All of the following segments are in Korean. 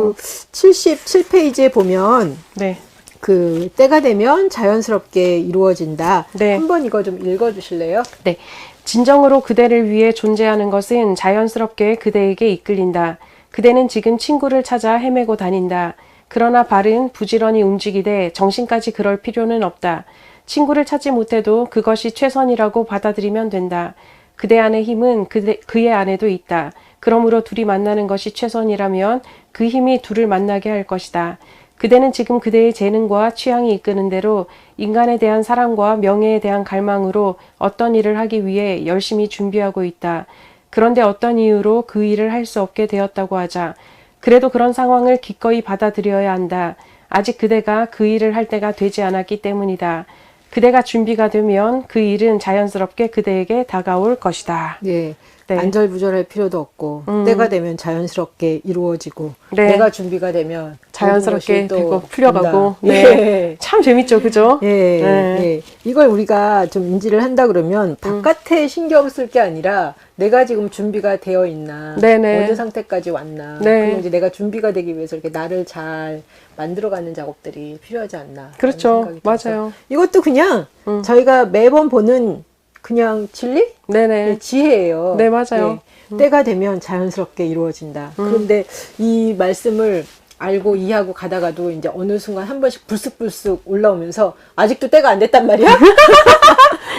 그 77페이지에 보면 네. 그 때가 되면 자연스럽게 이루어진다. 네. 한번 이거 좀 읽어주실래요? 네. 진정으로 그대를 위해 존재하는 것은 자연스럽게 그대에게 이끌린다. 그대는 지금 친구를 찾아 헤매고 다닌다. 그러나 발은 부지런히 움직이되 정신까지 그럴 필요는 없다. 친구를 찾지 못해도 그것이 최선이라고 받아들이면 된다. 그대 안의 힘은 그의 안에도 있다. 그러므로 둘이 만나는 것이 최선이라면 그 힘이 둘을 만나게 할 것이다. 그대는 지금 그대의 재능과 취향이 이끄는 대로 인간에 대한 사랑과 명예에 대한 갈망으로 어떤 일을 하기 위해 열심히 준비하고 있다. 그런데 어떤 이유로 그 일을 할 수 없게 되었다고 하자. 그래도 그런 상황을 기꺼이 받아들여야 한다. 아직 그대가 그 일을 할 때가 되지 않았기 때문이다. 그대가 준비가 되면 그 일은 자연스럽게 그대에게 다가올 것이다. 예. 네. 안절부절할 필요도 없고 때가 되면 자연스럽게 이루어지고 네. 내가 준비가 되면 자연스럽게 모든 것이 또 되고 풀려가고. 된다. 네. 예. 참 재밌죠, 그죠? 예, 네. 예. 이걸 우리가 좀 인지를 한다 그러면 바깥에 신경 쓸 게 아니라 내가 지금 준비가 되어 있나, 네네. 어느 상태까지 왔나, 네. 그리고 이제 내가 준비가 되기 위해서 이렇게 나를 잘 만들어가는 작업들이 필요하지 않나. 그렇죠. 생각이 들어서. 맞아요. 이것도 그냥 저희가 매번 보는 그냥 진리? 네네. 네, 지혜예요. 네, 맞아요. 예. 때가 되면 자연스럽게 이루어진다. 그런데 이 말씀을 알고 이해하고 가다가도 이제 어느 순간 한 번씩 불쑥불쑥 올라오면서 아직도 때가 안 됐단 말이야?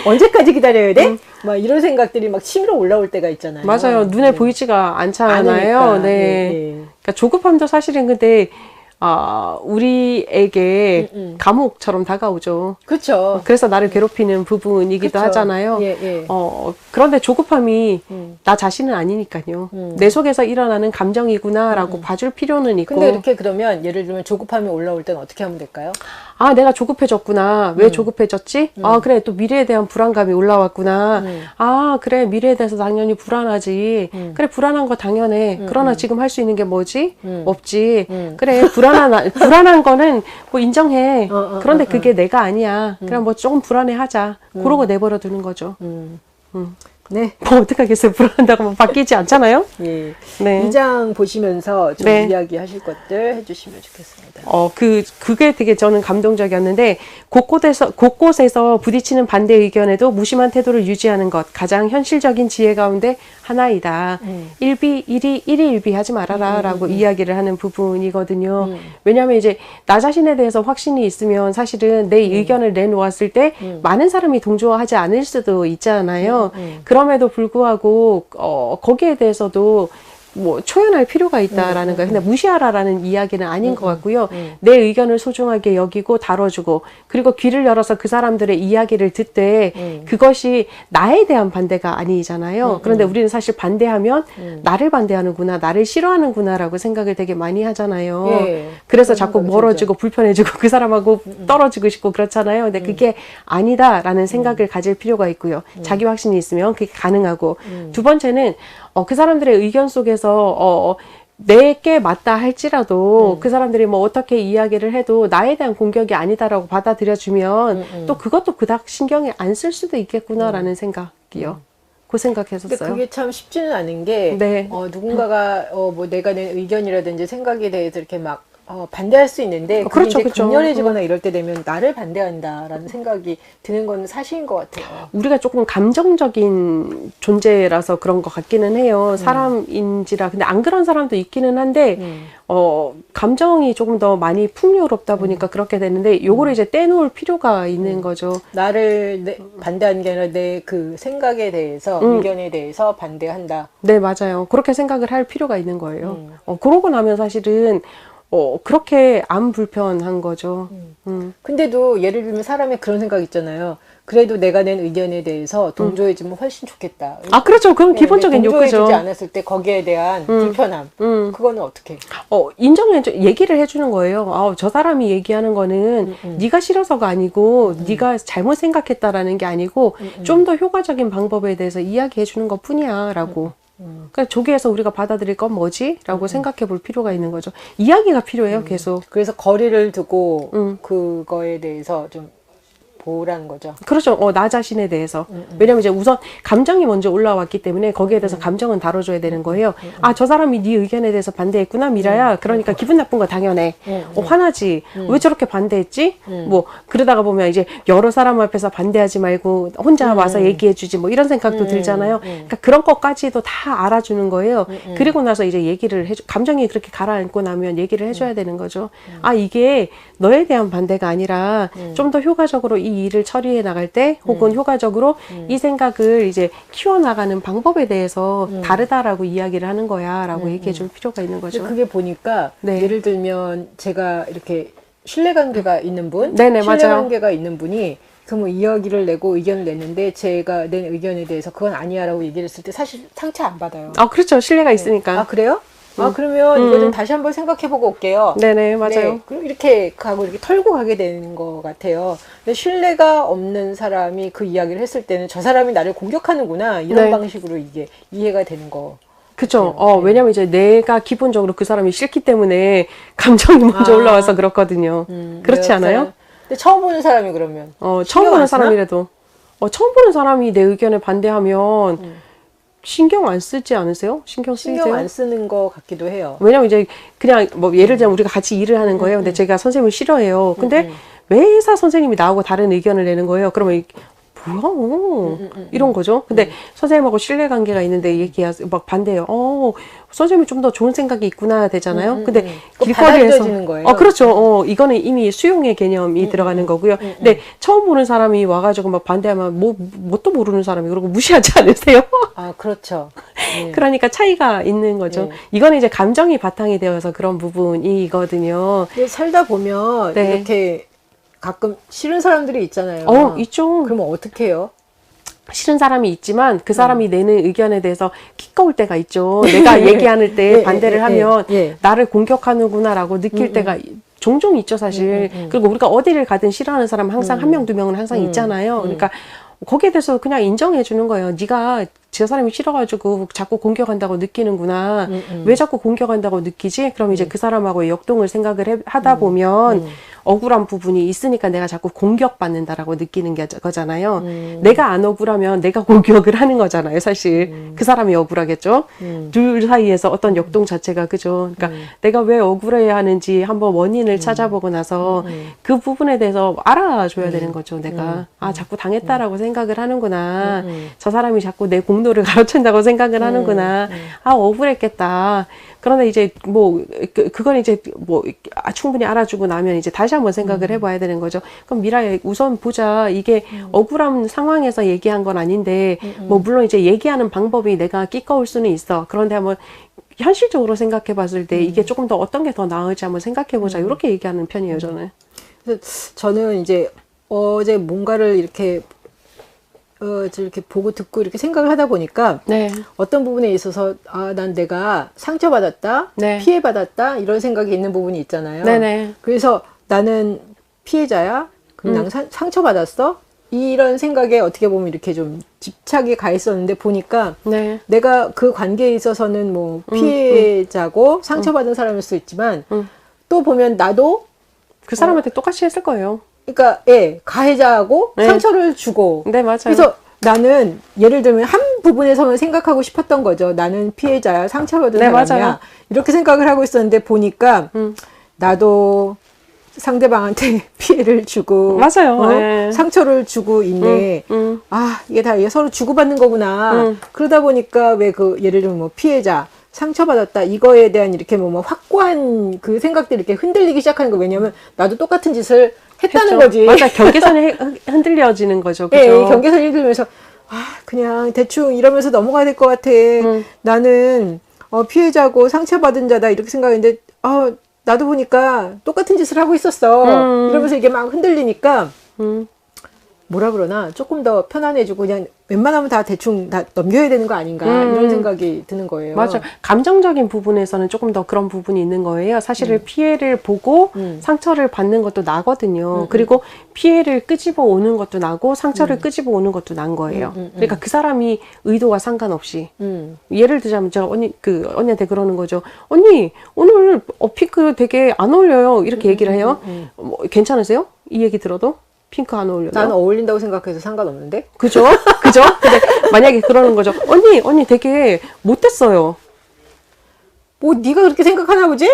언제까지 기다려야 돼? 막 이런 생각들이 막 치밀어 올라올 때가 있잖아요. 맞아요. 눈에 네. 보이지가 않잖아요. 않으니까. 네. 예. 그러니까 조급함도 사실은 근데 우리에게 감옥처럼 다가오죠. 그렇죠. 그래서 나를 괴롭히는 부분이기도 그쵸. 하잖아요. 예, 예. 그런데 조급함이 나 자신은 아니니까요. 내 속에서 일어나는 감정이구나라고 봐줄 필요는 있고. 근데 이렇게 그러면 예를 들면 조급함이 올라올 때는 어떻게 하면 될까요? 아, 내가 조급해졌구나. 왜 조급해졌지? 아, 그래. 또 미래에 대한 불안감이 올라왔구나. 아, 그래. 미래에 대해서 당연히 불안하지. 그래, 불안한 거 당연해. 그러나 지금 할 수 있는 게 뭐지? 없지. 그래, 불안한 거는 뭐 인정해. 그런데 그게 내가 아니야. 그냥 뭐 조금 불안해 하자. 그러고 내버려 두는 거죠. 네. 뭐 어떡하겠어요. 불안한다고 뭐 바뀌지 않잖아요? 예. 네. 2장 보시면서 좀 네. 이야기하실 것들 해주시면 좋겠습니다. 그게 되게 저는 감동적이었는데, 곳곳에서 부딪히는 반대 의견에도 무심한 태도를 유지하는 것, 가장 현실적인 지혜 가운데 하나이다. 일희일비 하지 말아라. 라고 이야기를 하는 부분이거든요. 왜냐하면 이제 나 자신에 대해서 확신이 있으면 사실은 내 의견을 내놓았을 때 많은 사람이 동조하지 않을 수도 있잖아요. 그럼에도 불구하고, 거기에 대해서도 뭐 초연할 필요가 있다라는 거예요. 근데 무시하라라는 이야기는 아닌 것 같고요. 내 의견을 소중하게 여기고 다뤄주고, 그리고 귀를 열어서 그 사람들의 이야기를 듣되 그것이 나에 대한 반대가 아니잖아요. 그런데 우리는 사실 반대하면 나를 반대하는구나, 나를 싫어하는구나라고 생각을 되게 많이 하잖아요. 예. 그래서 자꾸 멀어지고 불편해지고 그 사람하고 떨어지고 싶고 그렇잖아요. 근데 그게 아니다라는 생각을 가질 필요가 있고요. 자기 확신이 있으면 그게 가능하고. 두 번째는 그 사람들의 의견 속에서 내게 맞다 할지라도 그 사람들이 뭐 어떻게 이야기를 해도 나에 대한 공격이 아니다라고 받아들여주면 또 그것도 그닥 신경에 안 쓸 수도 있겠구나라는 생각이요. 그 생각했었어요. 근데 그게 참 쉽지는 않은 게 네. 누군가가 뭐 내가 낸 의견이라든지 생각에 대해서 이렇게 막 반대할 수 있는데 그게 그렇죠, 이제 그렇죠. 강렬해지거나 이럴 때 되면 나를 반대한다라는 생각이 드는 건 사실인 것 같아요. 우리가 조금 감정적인 존재라서 그런 것 같기는 해요. 사람인지라. 근데 안 그런 사람도 있기는 한데, 감정이 조금 더 많이 풍요롭다 보니까 그렇게 되는데, 요거를 이제 떼놓을 필요가 있는 거죠. 나를 반대하는 게 아니라 내 그 생각에 대해서 의견에 대해서 반대한다. 네, 맞아요. 그렇게 생각을 할 필요가 있는 거예요. 그러고 나면 사실은, 그렇게 안 불편한 거죠. 근데도 예를 들면 사람의 그런 생각 있잖아요. 그래도 내가 낸 의견에 대해서 동조해주면 훨씬 좋겠다. 아, 그렇죠. 그건 네, 기본적인 동조해주지 욕구죠. 않았을 때 거기에 대한 불편함. 그거는 어떻게? 얘기를 해주는 거예요. 저 사람이 얘기하는 거는 네가 싫어서가 아니고 네가 잘못 생각했다라는 게 아니고 좀 더 효과적인 방법에 대해서 이야기해 주는 것 뿐이야 라고. 그러니까 저기에서 우리가 받아들일 건 뭐지? 라고 생각해 볼 필요가 있는 거죠. 이야기가 필요해요, 계속. 그래서 거리를 두고 그거에 대해서 좀 보라는 거죠. 그렇죠. 나 자신에 대해서. 왜냐면 이제 우선 감정이 먼저 올라왔기 때문에 거기에 대해서 감정은 다뤄줘야 되는 거예요. 아, 저 사람이 네 의견에 대해서 반대했구나, 미라야. 그러니까 기분 나쁜 거 당연해. 화나지. 왜 저렇게 반대했지? 뭐, 그러다가 보면 이제 여러 사람 앞에서 반대하지 말고 혼자 와서 얘기해주지 뭐 이런 생각도 들잖아요. 그러니까 그런 것까지도 다 알아주는 거예요. 그리고 나서 이제 얘기를 감정이 그렇게 가라앉고 나면 얘기를 해줘야 되는 거죠. 아, 이게 너에 대한 반대가 아니라 좀 더 효과적으로 이 일을 처리해 나갈 때 혹은 효과적으로 이 생각을 이제 키워나가는 방법에 대해서 다르다라고 이야기를 하는 거야 라고 얘기해 줄 필요가 있는 거죠. 그게 보니까 네. 예를 들면 제가 이렇게 신뢰관계가 있는 분, 네네, 맞아요. 신뢰관계가 있는 분이 그 뭐 이야기를 내고 의견을 냈는데 제가 낸 의견에 대해서 그건 아니야라고 얘기를 했을 때 사실 상처 안 받아요. 아, 그렇죠. 신뢰가 있으니까. 아, 그래요? 아, 그러면 이거 좀 다시 한번 생각해보고 올게요. 네네, 맞아요. 네, 그럼 이렇게 가고 이렇게 털고 가게 되는 것 같아요. 근데 신뢰가 없는 사람이 그 이야기를 했을 때는 저 사람이 나를 공격하는구나 이런 네. 방식으로 이게 이해가 되는 거. 그쵸. 왜냐면 이제 내가 기본적으로 그 사람이 싫기 때문에 감정이 먼저 아. 올라와서 그렇거든요. 그렇지 네, 않아요? 근데 처음 보는 사람이 그러면 처음 신경 보는 안 쓰나? 사람이라도. 처음 보는 사람이 내 의견에 반대하면 신경 안 쓰지 않으세요? 신경 쓰이세요? 신경 안 쓰는 것 같기도 해요. 왜냐면 이제 그냥 뭐 예를 들면 우리가 같이 일을 하는 거예요. 근데 제가 선생님을 싫어해요. 근데 매사 선생님이 나하고 다른 의견을 내는 거예요. 그러면 뭐야? 이런 거죠. 근데 선생님하고 신뢰관계가 있는데 얘기하세요. 막 반대해요. 선생님이 좀 더 좋은 생각이 있구나 되잖아요. 근데 길거리에서 받아들여지는 거예요. 그렇죠. 이거는 이미 수용의 개념이 들어가는 거고요. 근데 처음 보는 사람이 와가지고 막 반대하면 뭣도 모르는 사람이 그러고 무시하지 않으세요? 아, 그렇죠. 네. 그러니까 차이가 있는 거죠. 네. 이거는 이제 감정이 바탕이 되어서 그런 부분이거든요. 근데 살다 보면 네. 이렇게 가끔 싫은 사람들이 있잖아요. 있죠. 그러면 어떻게 해요? 싫은 사람이 있지만 그 사람이 내는 의견에 대해서 기꺼울 때가 있죠. 내가 얘기하는 때 예, 반대를 예, 하면 예. 나를 공격하는구나라고 느낄 때가 종종 있죠, 사실. 그리고 우리가 어디를 가든 싫어하는 사람 항상 한 명, 두 명은 항상 있잖아요. 그러니까 거기에 대해서 그냥 인정해 주는 거예요. 네가 저 사람이 싫어가지고 자꾸 공격한다고 느끼는구나. 왜 자꾸 공격한다고 느끼지? 그럼 이제 그 사람하고 역동을 생각을 하다 보면 억울한 부분이 있으니까 내가 자꾸 공격받는다라고 느끼는 거잖아요. 내가 안 억울하면 내가 공격을 하는 거잖아요, 사실. 그 사람이 억울하겠죠? 둘 사이에서 어떤 역동 자체가, 그죠? 그러니까 내가 왜 억울해야 하는지 한번 원인을 찾아보고 나서 그 부분에 대해서 알아줘야 되는 거죠, 내가. 자꾸 당했다라고 생각을 하는구나. 저 사람이 자꾸 내 공로를 가로챈다고 생각을 하는구나. 억울했겠다. 그런데 이제 그건 이제 충분히 알아주고 나면 이제 다시 한번 생각을 해봐야 되는 거죠. 그럼 미라야, 우선 보자. 이게 억울한 상황에서 얘기한 건 아닌데, 물론 이제 얘기하는 방법이 내가 끼꺼울 수는 있어. 그런데 한번 현실적으로 생각해 봤을 때 이게 조금 더 어떤 게 더 나을지 한번 생각해 보자. 이렇게 얘기하는 편이에요, 저는. 그래서 저는 이제 어제 뭔가를 이렇게 이렇게 보고 듣고 이렇게 생각을 하다 보니까 네. 어떤 부분에 있어서 난 내가 상처받았다, 네. 피해받았다 이런 생각이 있는 부분이 있잖아요. 네네. 그래서 나는 피해자야, 그럼 난 상처받았어 이런 생각에 어떻게 보면 이렇게 좀 집착이 가 있었는데 보니까 네. 내가 그 관계에 있어서는 뭐 피해자고 상처받은 사람일 수 있지만 또 보면 나도 그 사람한테 똑같이 했을 거예요. 그러니까 가해자하고 네. 상처를 주고 네, 맞아요. 그래서 나는 예를 들면 한 부분에서만 생각하고 싶었던 거죠. 나는 피해자야, 상처받은 네, 사람이야. 맞아요. 이렇게 생각을 하고 있었는데 보니까 나도 상대방한테 피해를 주고 맞아요. 네. 상처를 주고 있네. 이게 다 서로 주고받는 거구나. 그러다 보니까 왜 예를 들면 뭐 피해자, 상처받았다 이거에 대한 이렇게 뭐 확고한 그 생각들이 이렇게 흔들리기 시작하는 거. 왜냐면 나도 똑같은 짓을 했다는 거지. 맞아, 경계선이 흔들려지는 거죠. 그죠? 예, 경계선이 흔들면서 그냥 대충 이러면서 넘어가야 될 것 같아. 나는 피해자고 상처받은 자다 이렇게 생각했는데 나도 보니까 똑같은 짓을 하고 있었어. 이러면서 이게 막 흔들리니까 뭐라 그러나 조금 더 편안해지고 그냥 웬만하면 다 대충 다 넘겨야 되는 거 아닌가 이런 생각이 드는 거예요. 맞아. 감정적인 부분에서는 조금 더 그런 부분이 있는 거예요. 사실은 피해를 보고 상처를 받는 것도 나거든요. 그리고 피해를 끄집어 오는 것도 나고 상처를 끄집어 오는 것도 난 거예요. 그러니까 그 사람이 의도와 상관없이. 예를 들자면 제가 언니한테 그러는 거죠. 언니, 오늘 핑크 되게 안 어울려요. 이렇게 얘기를 해요. 괜찮으세요? 이 얘기 들어도? 핑크 안 어울려요? 나는 어울린다고 생각해서 상관없는데? 그죠? 그죠? 근데 만약에 그러는 거죠. 언니 되게 못됐어요. 뭐 네가 그렇게 생각하나 보지?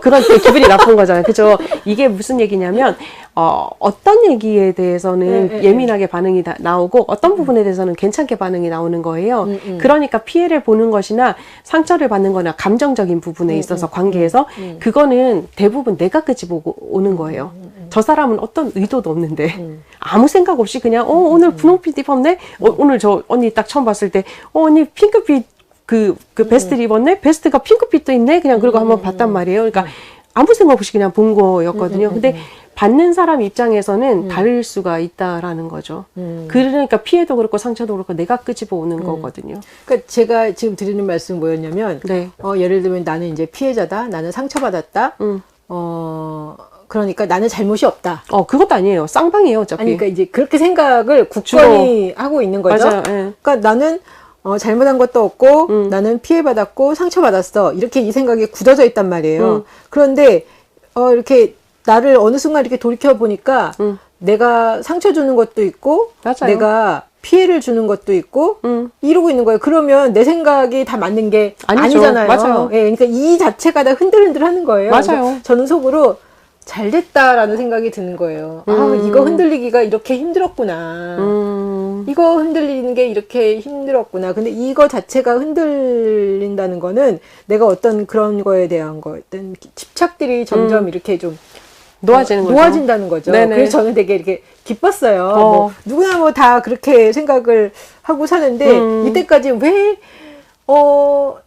그런 때 기분이 나쁜 거잖아요. 그죠? 이게 무슨 얘기냐면, 어떤 얘기에 대해서는 예민하게 반응이 나오고, 어떤 부분에 대해서는 괜찮게 반응이 나오는 거예요. 그러니까 피해를 보는 것이나 상처를 받는 거나 감정적인 부분에 있어서 관계에서, 그거는 대부분 내가 끄집어오고 오는 거예요. 저 사람은 어떤 의도도 없는데, 아무 생각 없이 그냥, 오늘 분홍빛 입었네? 오늘 저 언니 딱 처음 봤을 때, 언니 핑크빛 그 베스트를 입었네? 베스트가 핑크빛도 있네? 그냥 그러고 한번 봤단 말이에요. 그러니까 아무 생각 없이 그냥 본 거였거든요. 근데 받는 사람 입장에서는 다를 수가 있다라는 거죠. 그러니까 피해도 그렇고 상처도 그렇고 내가 끄집어 오는 거거든요. 그러니까 제가 지금 드리는 말씀은 뭐였냐면, 네. 예를 들면 나는 이제 피해자다, 나는 상처받았다, 그러니까 나는 잘못이 없다. 그것도 아니에요. 쌍방이에요, 어차피. 아니, 그러니까 이제 그렇게 생각을 굳건히 하고 있는 거죠. 맞아요. 예. 그러니까 나는 잘못한 것도 없고 나는 피해받았고 상처받았어. 이렇게 이 생각이 굳어져 있단 말이에요. 그런데 이렇게 나를 어느 순간 이렇게 돌이켜 보니까 내가 상처 주는 것도 있고 맞아요. 내가 피해를 주는 것도 있고 이러고 있는 거예요. 그러면 내 생각이 다 맞는 게 아니죠. 아니잖아요. 맞아요. 예, 그러니까 이 자체가 다 흔들흔들 하는 거예요. 맞아요. 그래서 저는 속으로 잘 됐다라는 생각이 드는 거예요. 이거 흔들리기가 이렇게 힘들었구나. 이거 흔들리는 게 이렇게 힘들었구나. 근데 이거 자체가 흔들린다는 거는 내가 어떤 그런 거에 대한 어떤 집착들이 점점 이렇게 좀 놓아지는 거죠. 놓아진다는 거죠. 네네. 그래서 저는 되게 이렇게 기뻤어요. 뭐 누구나 뭐 다 그렇게 생각을 하고 사는데 이때까지 왜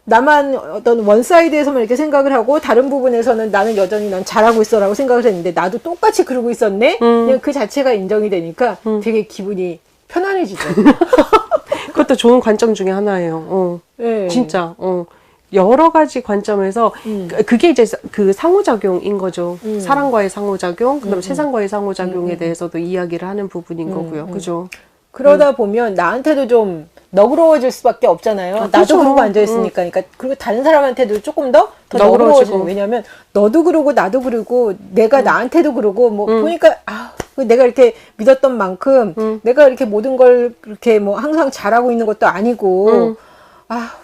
나만 어떤 원사이드에서만 이렇게 생각을 하고 다른 부분에서는 나는 여전히 난 잘하고 있어라고 생각을 했는데 나도 똑같이 그러고 있었네? 그냥 그 자체가 인정이 되니까 되게 기분이 편안해지죠. 그것도 좋은 관점 중에 하나예요. 네. 진짜. 여러 가지 관점에서 그게 이제 그 상호작용인 거죠. 사랑과의 상호작용, 그다음 세상과의 상호작용에 대해서도 이야기를 하는 부분인 거고요. 그죠? 그러다 보면 나한테도 좀 너그러워질 수밖에 없잖아요. 나도 그렇죠. 그러고 앉아있으니까. 그러니까 그리고 다른 사람한테도 조금 더 너그러워지고. 너그러워지는. 왜냐면 너도 그러고 나도 그러고 내가 나한테도 그러고 뭐 보니까 내가 이렇게 믿었던 만큼 내가 이렇게 모든 걸 그렇게 뭐 항상 잘하고 있는 것도 아니고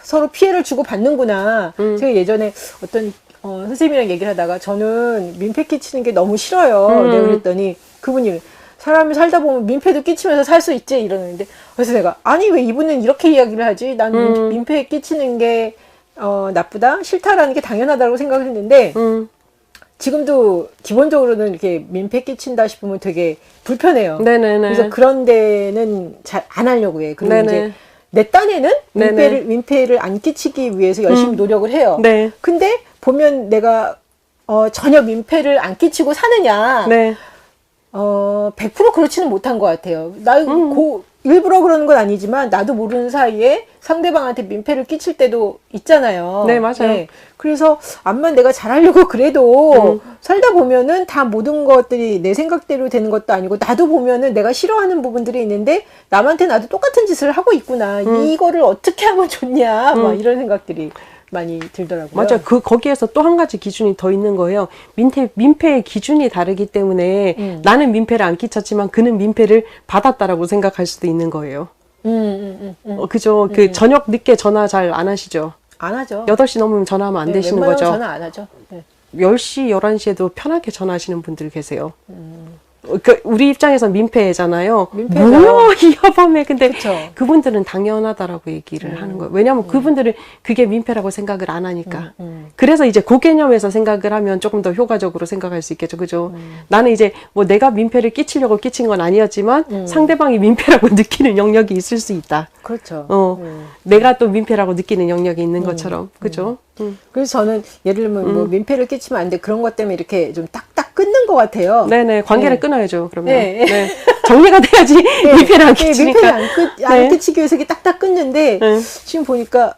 서로 피해를 주고 받는구나. 제가 예전에 어떤 선생님이랑 얘기를 하다가 저는 민폐 끼치는 게 너무 싫어요. 내가 그랬더니 그분이 사람이 살다 보면 민폐도 끼치면서 살 수 있지 이러는데 그래서 내가 아니 왜 이분은 이렇게 이야기를 하지? 난 민폐 끼치는 게 나쁘다? 싫다라는 게 당연하다고 생각을 했는데 지금도 기본적으로는 이렇게 민폐 끼친다 싶으면 되게 불편해요. 네네네. 그래서 그런 데는 잘 안 하려고 해. 그리고 네네. 이제 내 딴에는 민폐를 안 끼치기 위해서 열심히 노력을 해요. 네. 근데 보면 내가 전혀 민폐를 안 끼치고 사느냐? 네. 100% 그렇지는 못한 것 같아요. 일부러 그러는 건 아니지만 나도 모르는 사이에 상대방한테 민폐를 끼칠 때도 있잖아요. 네, 맞아요. 그래서 암만 내가 잘하려고 그래도 살다 보면은 다 모든 것들이 내 생각대로 되는 것도 아니고 나도 보면은 내가 싫어하는 부분들이 있는데 남한테 나도 똑같은 짓을 하고 있구나. 이거를 어떻게 하면 좋냐. 막 이런 생각들이 많이 들더라고요. 맞아요. 거기에서 또 한 가지 기준이 더 있는 거예요. 민폐의 기준이 다르기 때문에 나는 민폐를 안 끼쳤지만 그는 민폐를 받았다라고 생각할 수도 있는 거예요. 그죠. 저녁 늦게 전화 잘 안 하시죠? 안 하죠. 8시 넘으면 전화하면 안 되시는 웬만하면 거죠? 전화 안 하죠. 네. 10시, 11시에도 편하게 전화하시는 분들 계세요. 우리 입장에서 민폐잖아요. 민폐죠. 뭐야, 이 여밤에. 근데 그쵸. 그분들은 당연하다라고 얘기를 하는 거예요. 왜냐하면 그분들은 그게 민폐라고 생각을 안 하니까. 그래서 이제 그 개념에서 생각을 하면 조금 더 효과적으로 생각할 수 있겠죠. 그죠? 나는 이제 뭐 내가 민폐를 끼치려고 끼친 건 아니었지만 상대방이 민폐라고 느끼는 영역이 있을 수 있다. 그렇죠. 내가 또 민폐라고 느끼는 영역이 있는 것처럼. 그죠? 그래서 저는 예를 들면 뭐 민폐를 끼치면 안 돼. 그런 것 때문에 이렇게 좀 딱딱 끊는 것 같아요. 네네. 관계를 끊어야죠. 그러면. 네. 네. 정리가 돼야지 민폐를 안 끼치니까. 민폐를 안 끼치기 위해서 이렇게 딱딱 끊는데 지금 보니까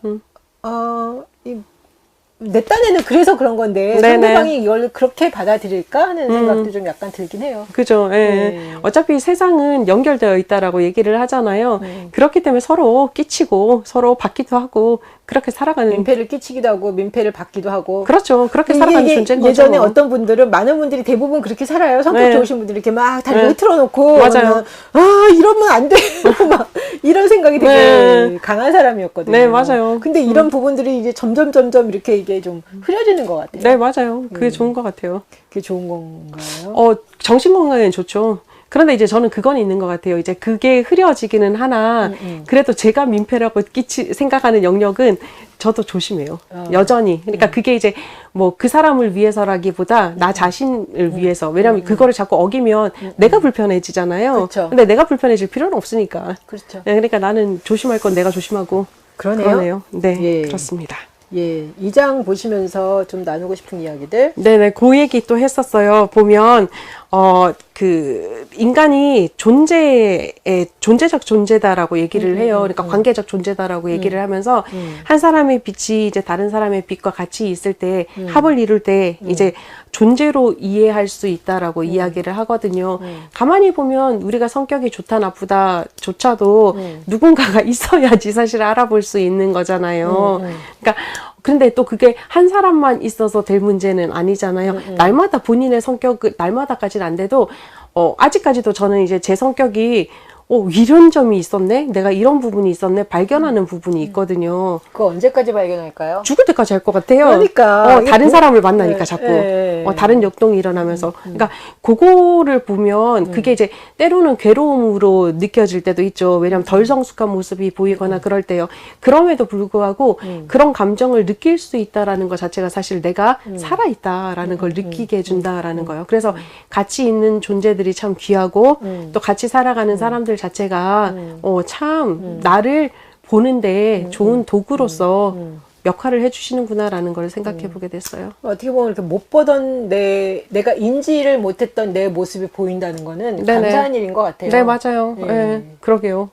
내 딴에는 그래서 그런 건데 네네. 상대방이 이걸 그렇게 받아들일까 하는 생각도 좀 약간 들긴 해요. 그죠. 예. 네. 어차피 세상은 연결되어 있다라고 얘기를 하잖아요. 그렇기 때문에 서로 끼치고 서로 받기도 하고 그렇게 살아가는 민폐를 끼치기도 하고 민폐를 받기도 하고. 그렇죠. 그렇게 이게 살아가는 존재인 거죠. 예전에 어떤 분들은 많은 분들이 대부분 그렇게 살아요. 성격 네. 좋으신 분들이 이렇게 막 다리 네. 흐트러놓고 맞아요. 아 이러면 안 돼. 막 이런 생각이 되게 네. 강한 사람이었거든요. 네, 맞아요. 근데 이런 부분들이 이제 점점 이렇게 이게 좀 흐려지는 것 같아요. 네, 맞아요. 그게 좋은 것 같아요. 그게 좋은 건가요? 정신 건강에는 좋죠. 그런데 이제 저는 그건 있는 것 같아요. 이제 그게 흐려지기는 하나, 그래도 제가 민폐라고 생각하는 영역은 저도 조심해요. 여전히. 그러니까 그게 이제 뭐 그 사람을 위해서라기보다 나 자신을 위해서. 왜냐면 그거를 자꾸 어기면 내가 불편해지잖아요. 그렇죠. 근데 내가 불편해질 필요는 없으니까. 그렇죠. 네, 그러니까 나는 조심할 건 내가 조심하고. 그러네요. 네, 예. 그렇습니다. 예, 이 장 보시면서 좀 나누고 싶은 이야기들. 네네, 그 얘기 또 했었어요. 보면, 인간이 존재적 존재다라고 얘기를 해요. 그러니까 관계적 존재다라고 얘기를 하면서, 한 사람의 빛이 이제 다른 사람의 빛과 같이 있을 때, 합을 이룰 때, 이제 존재로 이해할 수 있다라고 이야기를 하거든요. 가만히 보면 우리가 성격이 좋다, 나쁘다조차도 누군가가 있어야지 사실 알아볼 수 있는 거잖아요. 그러니까, 근데 또 그게 한 사람만 있어서 될 문제는 아니잖아요. 날마다 본인의 성격을, 날마다까지는 안 돼도, 아직까지도 저는 이제 제 성격이, 이런 점이 있었네? 내가 이런 부분이 있었네? 발견하는 부분이 있거든요. 그거 언제까지 발견할까요? 죽을 때까지 할 것 같아요. 그러니까. 다른 이게 사람을 만나니까 네, 자꾸. 네. 다른 역동이 일어나면서. 그러니까, 그거를 보면, 그게 이제, 때로는 괴로움으로 느껴질 때도 있죠. 왜냐면 덜 성숙한 모습이 보이거나 그럴 때요. 그럼에도 불구하고, 그런 감정을 느낄 수 있다라는 것 자체가 사실 내가 살아있다라는 걸 느끼게 해준다라는 거예요. 그래서 같이 있는 존재들이 참 귀하고, 또 같이 살아가는 사람들 자체가, 참, 나를 보는데 좋은 도구로서 역할을 해주시는구나라는 걸 생각해 보게 됐어요. 어떻게 보면 이렇게 못 보던 내가 인지를 못했던 내 모습이 보인다는 거는 네네. 감사한 일인 것 같아요. 네, 맞아요. 네, 그러게요.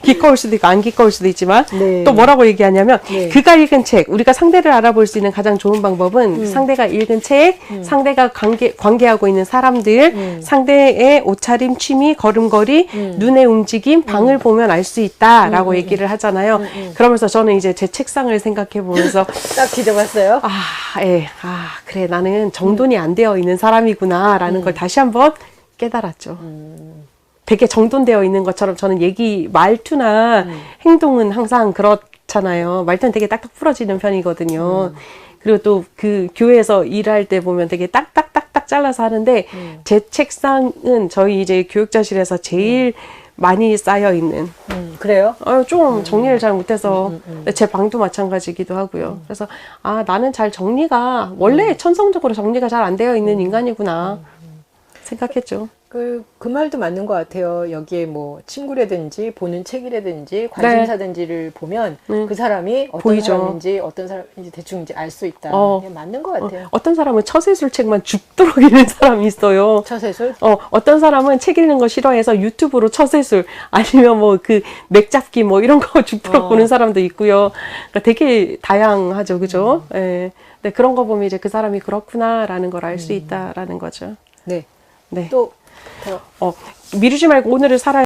기꺼울 수도 있고 안 기꺼울 수도 있지만 네. 또 뭐라고 얘기하냐면 네. 그가 읽은 책, 우리가 상대를 알아볼 수 있는 가장 좋은 방법은 상대가 읽은 책, 상대가 관계하고 있는 사람들, 상대의 옷차림, 취미, 걸음걸이, 눈의 움직임, 방을 보면 알 수 있다라고 얘기를 하잖아요. 그러면서 저는 이제 제 책상을 생각해 보면서 딱 뒤져봤어요. 그래, 나는 정돈이 안 되어 있는 사람이구나라는 걸 다시 한번 깨달았죠. 되게 정돈되어 있는 것처럼 저는 말투나 행동은 항상 그렇잖아요. 말투는 되게 딱딱 풀어지는 편이거든요. 그리고 또 그 교회에서 일할 때 보면 되게 딱딱딱딱 잘라서 하는데 제 책상은 저희 이제 교육자실에서 제일 많이 쌓여 있는. 그래요? 좀 정리를 잘 못해서 제 방도 마찬가지기도 하고요. 그래서 나는 잘 정리가 원래 천성적으로 정리가 잘 안 되어 있는 인간이구나 생각했죠. 그 말도 맞는 것 같아요. 여기에 뭐 친구라든지 보는 책이라든지 관심사든지를 보면 그 사람이 어떤 보이죠. 사람인지 어떤 사람인지 대충 이제 알 수 있다. 그게 맞는 것 같아요. 어떤 사람은 처세술 책만 죽도록 읽는 사람이 있어요. 처세술? 어떤 사람은 책 읽는 거 싫어해서 유튜브로 처세술 아니면 뭐 그 맥잡기 뭐 이런 거 죽도록 보는 사람도 있고요. 그러니까 되게 다양하죠, 그죠? 예. 근데 그런 거 보면 이제 그 사람이 그렇구나라는 걸 알 수 있다라는 거죠. 네. 네. 또 미루지 말고 오늘을 살아야